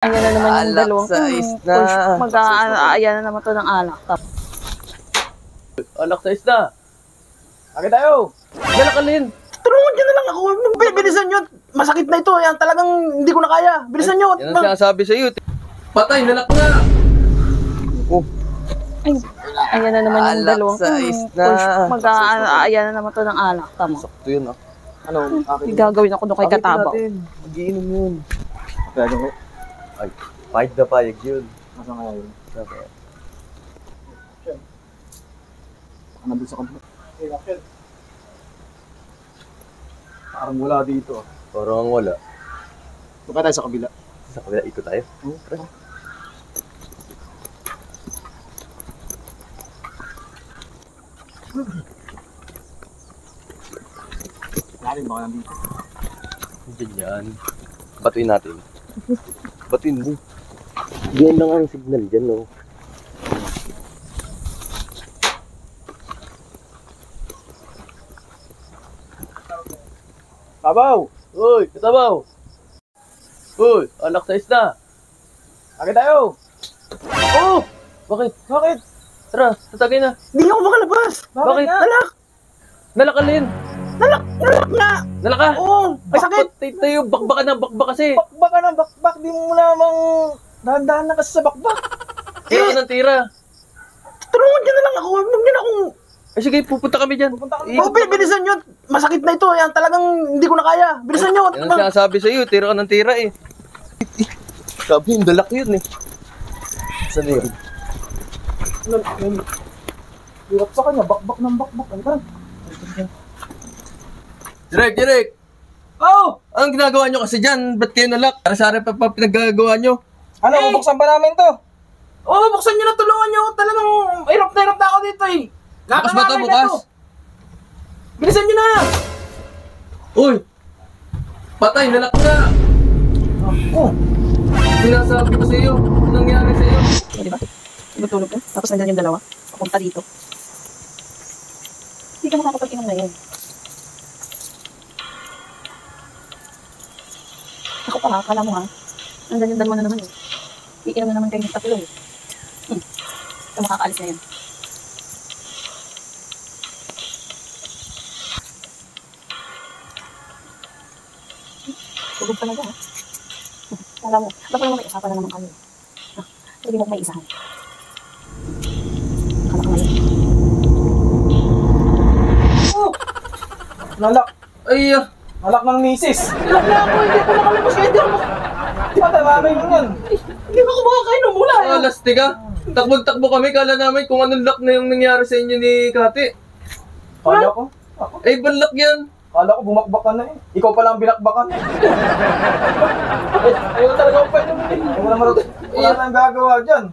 Ayan na naman yung Alak dalawang size na. mag-aaya na naman to ng alak. Alak sa isda. Bakit tayo? Dalakalin. Tulungan nyo na lang ako. Bilisan nyo. Masakit na ito. Yan talagang hindi ko na kaya. Bilisan nyo. Yan ang sinasabi sa iyo. Patay, nalak na. Oh. Ayan na naman yung Alak dalawang size na. mag-aaya na naman to ng alak. Tama. Sakto yun ah. Ano? Akin. Gagawin ako doon kay Katabaw. Mag-iinom yun. Kaya nyo. Ay, pahit na payag yun. Nasaan kaya yun? Sabi. Baka nandun sa kabila. Parang wala dito. Parang wala. Doon ka tayo sa kabila. Sa kabila, ikot tayo. Tara. Lalim baka nandito. Diyan yan. Batuin natin. Batuin mo. Diyan lang ang signal dyan, no? Tabaw! Uy, Katabaw! Uy, alak sa isda! Bakit tayo? Oh! Bakit? Bakit? Tara, tatagay na. Hindi ako makalabas! Bakit? Nalak! Nalakalin! Nalak nga! Nalaka! Oo! May sakit! Bakit tayo? Bakbaka na bakbak kasi! Bakbak ka ng bakbak! Di mo namang dahan-dahan na kasi sa bakbak! Tira ka ng tira! Tulungan nyo na lang ako! Huwag nyo na akong... Ay sige, pupunta kami dyan. Bilisan nyo! Masakit na ito! Yan talagang hindi ko na kaya! Bilisan nyo! Yan ang sinasabi sa iyo, tira ka ng tira eh. Sabi yung dalak yun eh. Saan yun? Hirap sa kanya, bakbak ng bakbak. Ano ka? Direk! Oh! Anong ginagawa nyo kasi dyan? Ba't kayo nalak? Sari-sari pa pinaggagawa nyo. Ano, buksan ba namin to? Oo, buksan nyo na, tulungan nyo. Talagang hirap na ako dito eh. Bukas ba to, bukas? Bilisan nyo na! Uy! Patay, nalak na! Oh, Sinasabi ko sa iyo, anong nangyari sa iyo? Di ba? Ibutulog ka. Tapos nandiyan yung dalawa. Papunta dito. Hindi ka makakapag-inom na yun. Ako pa ha, kala mo ha. Nandiyan yung dalawa na naman eh. Iinom na naman kayo ng tatlo eh. Ito makakaalis na yan. Tulog talaga ha. Kala mo, baka naman may usapan na naman kayo. Hindi mo may isahan. Kala ka ngayon. oh! Nalak. Ay, Nalak ng misis. Nalak na ako, hindi ko makalabas kaya hindi ako. Di ba tayo mamay mo nun? Hindi ba ako makakainom mula eh. alas tiga. Takbo-takbo kami, kala namin kung anong luck na yung nangyari sa inyo ni Kati. Kala ko. Eh, balak yan. Kala ko bumakbakan na eh. Ikaw pala ang binakbakan. Ayaw talaga ako pa inom eh. Wala naman ako. Wala nang gagawa dyan.